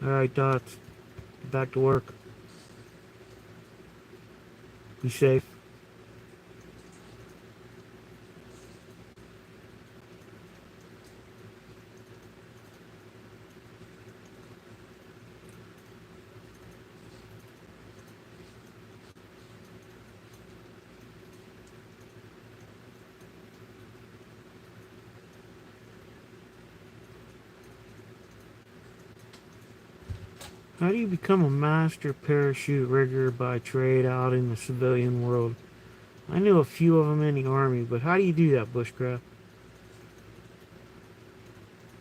Alright, Dots. Back to work. Be safe. How do you become a master parachute rigger by trade out in the civilian world? I knew a few of them in the Army, but how do you do that, Bushcraft?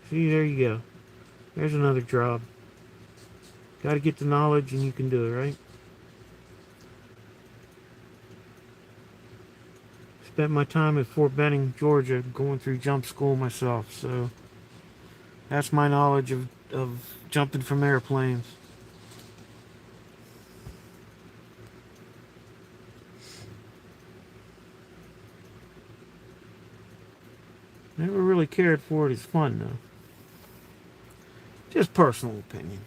See, there you go. There's another job. Got to get the knowledge and you can do it, right? Spent my time at Fort Benning, Georgia, going through jump school myself, so that's my knowledge of jumping from airplanes. Never really cared for it as fun though. Just personal opinion.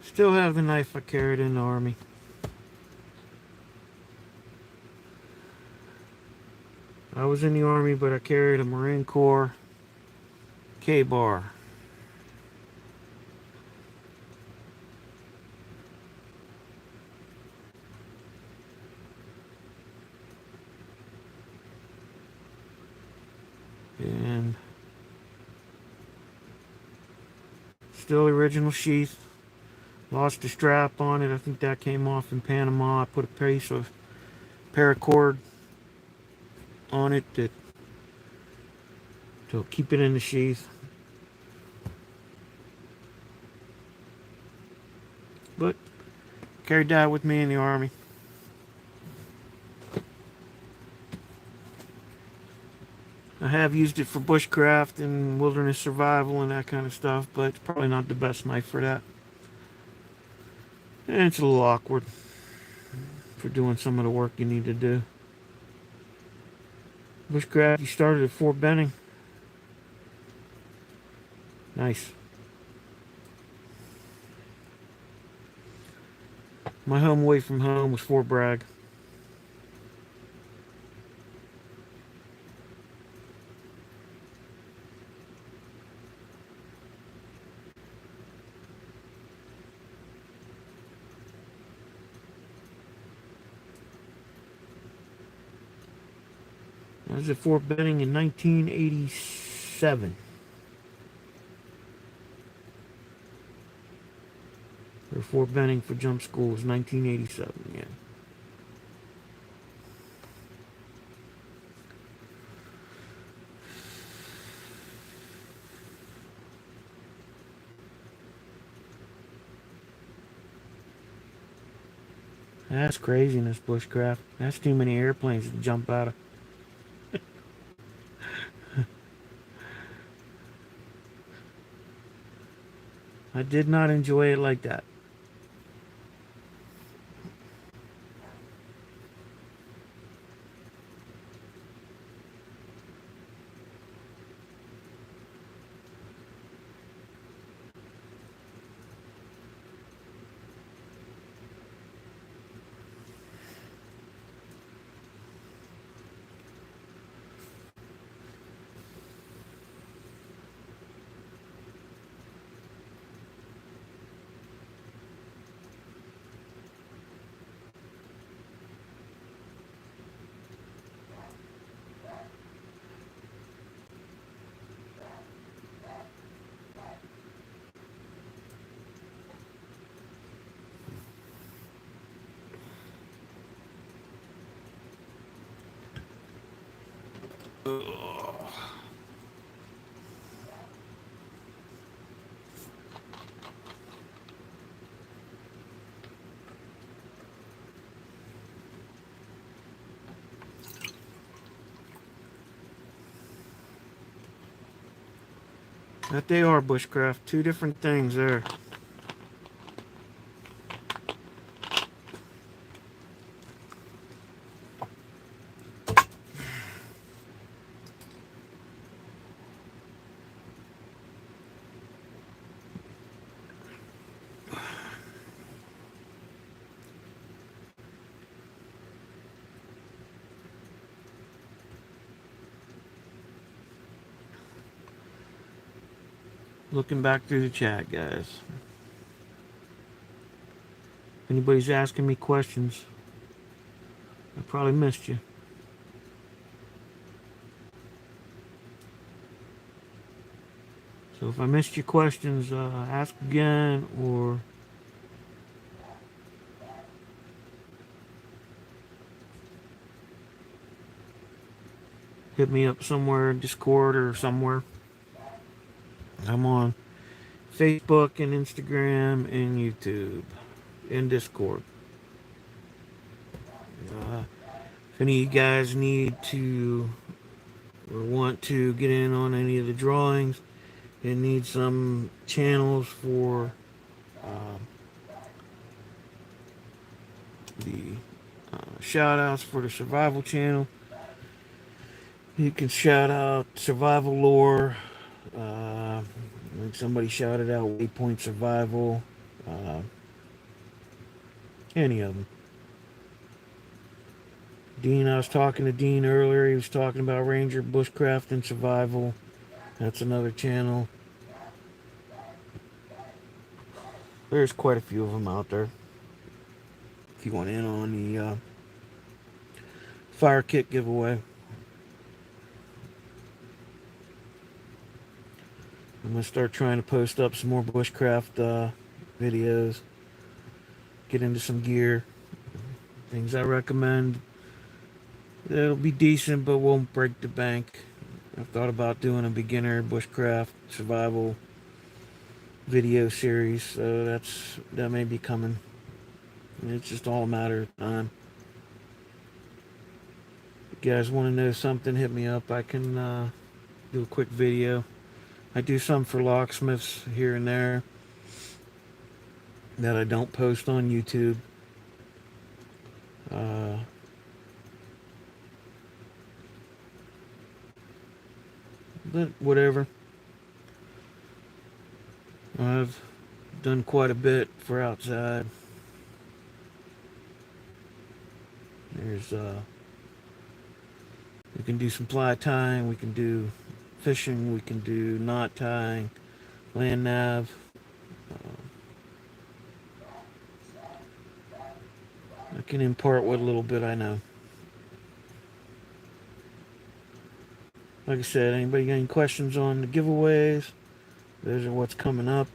Still have the knife I carried in the Army. I was in the Army, but I carried a Marine Corps K-bar. And still original sheath. Lost the strap on it. I think that came off in Panama. I put a piece of paracord on it to keep it in the sheath. But carried that with me in the Army. I have used it for bushcraft and wilderness survival and that kind of stuff, but it's probably not the best knife for that. And it's a little awkward for doing some of the work you need to do. Bushcraft, you started at Fort Benning. Nice. My home away from home was Fort Bragg. I was at Fort Benning in 1987. Or Fort Benning for jump school was 1987, yeah. That's craziness, bushcraft. That's too many airplanes to jump out of. I did not enjoy it like that. That they are bushcraft. Two different things there. Looking back through the chat, guys. If anybody's asking me questions, I probably missed you. So if I missed your questions, ask again or hit me up somewhere in Discord or somewhere. I'm on Facebook and Instagram and YouTube and Discord. If any of you guys need to or want to get in on any of the drawings and need some channels for the shout outs for the survival channel, you can shout out survival lore. Like somebody shouted out Waypoint Survival. Uh, any of them. Dean, I was talking to Dean earlier. He was talking about Ranger Bushcraft and Survival. That's another channel. There's quite a few of them out there. If you want in on the fire kit giveaway, I'm going to start trying to post up some more bushcraft videos. Get into some gear. Things I recommend. It'll be decent, but won't break the bank. I've thought about doing a beginner bushcraft survival video series, so that may be coming. It's just all a matter of time. If you guys want to know something, hit me up. I can do a quick video. I do some for locksmiths here and there that I don't post on YouTube. But whatever. I've done quite a bit for outside. There's we can do some fly tying, we can do fishing, we can do knot tying, land nav. I can impart what little bit I know. Like I said, anybody got any questions on the giveaways? Those are what's coming up.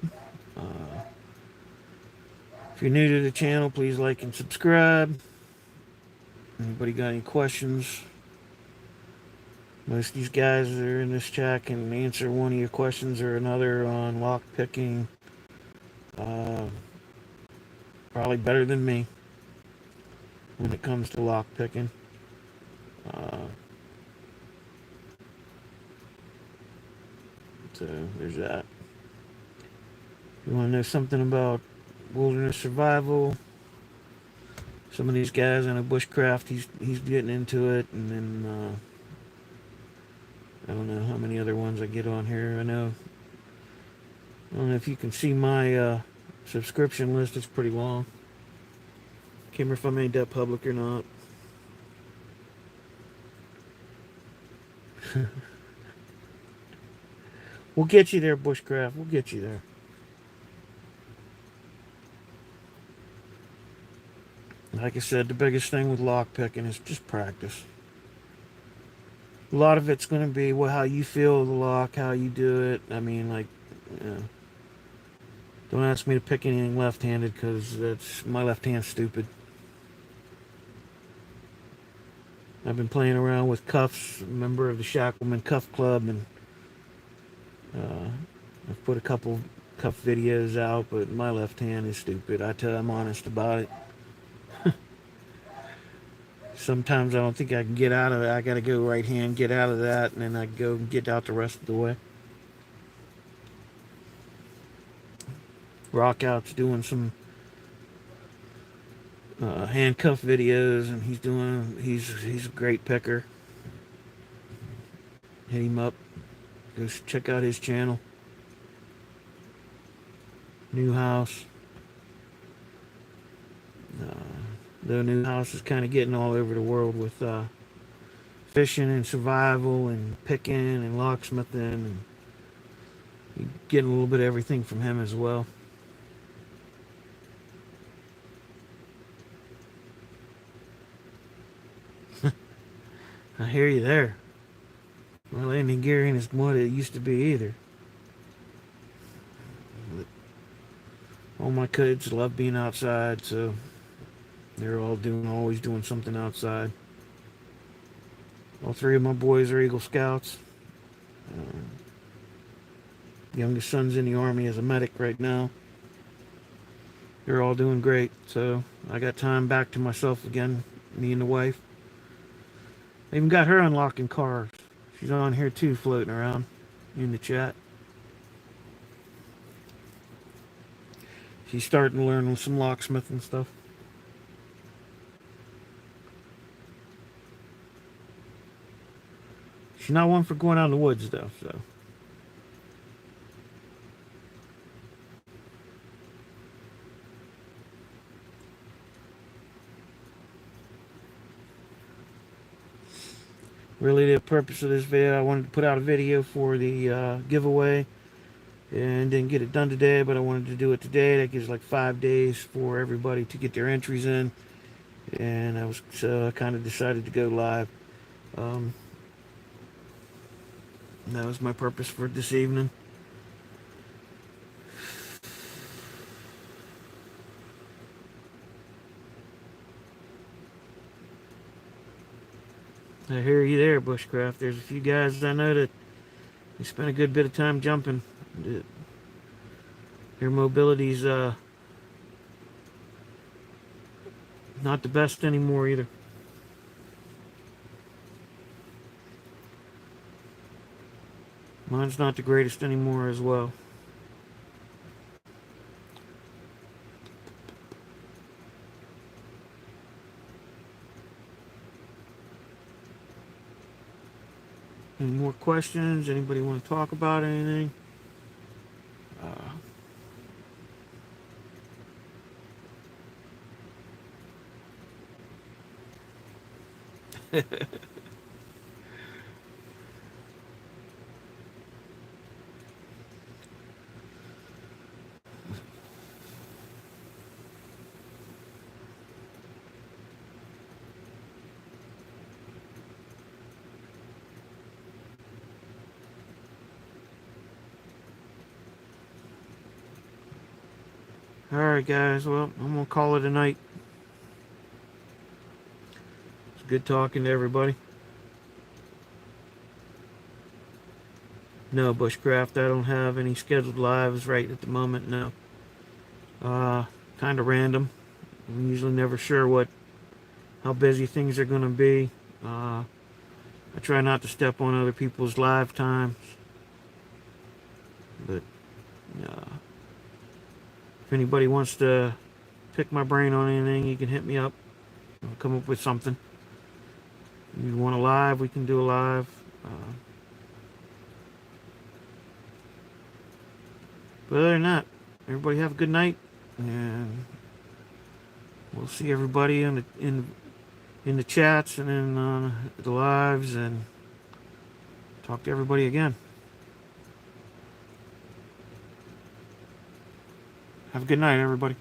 If you're new to the channel, please like and subscribe. Anybody got any questions? Most of these guys that are in this chat can answer one of your questions or another on lock picking. Probably better than me when it comes to lock picking. So there's that. If you want to know something about wilderness survival, some of these guys on a bushcraft, he's getting into it, and then I don't know how many other ones I get on here. I don't know if you can see my subscription list. It's pretty long. Can't remember if I made that public or not. We'll get you there, bushcraft. We'll get you there. Like I said, the biggest thing with lock picking is just practice. A lot of it's going to be how you feel the lock, how you do it. I mean, like, don't ask me to pick anything left-handed because that's my left hand's stupid. I've been playing around with cuffs, a member of the Shackleman Cuff Club, and I've put a couple cuff videos out, but my left hand is stupid. I'm honest about it. Sometimes I don't think I can get out of it. I got to go right hand, get out of that, and then I go and get out the rest of the way. Rockout's doing some handcuff videos, and he's a great picker. Hit him up. Go check out his channel. New house. The new house is kind of getting all over the world with fishing and survival and picking and locksmithing, and you get a little bit of everything from him as well. I hear you there. My landing gear ain't as what it used to be either. But all my kids love being outside, so they're always doing something outside. All three of my boys are Eagle Scouts. Youngest son's in the Army as a medic right now. They're all doing great, so I got time back to myself again, me and the wife. I even got her unlocking cars. She's on here too, floating around in the chat. She's starting to learn some locksmith and stuff. She's not one for going out in the woods though, so. Really, the purpose of this video, I wanted to put out a video for the giveaway, and didn't get it done today, but I wanted to do it today. That gives like 5 days for everybody to get their entries in, and I was kind of decided to go live. That was my purpose for this evening. I hear you there, Bushcraft. There's a few guys I know that they spend a good bit of time jumping. Their mobility's not the best anymore either. Mine's not the greatest anymore as well. Any more questions? Anybody want to talk about anything? Alright guys, well, I'm going to call it a night. It's good talking to everybody. No, Bushcraft, I don't have any scheduled lives right at the moment, no. Kind of random. I'm usually never sure how busy things are going to be. I try not to step on other people's live times. But, if anybody wants to pick my brain on anything, you can hit me up. I'll come up with something. If you want a live, we can do a live. But other than that, everybody have a good night, and we'll see everybody in the chats and in the lives, and talk to everybody again. Have a good night, everybody.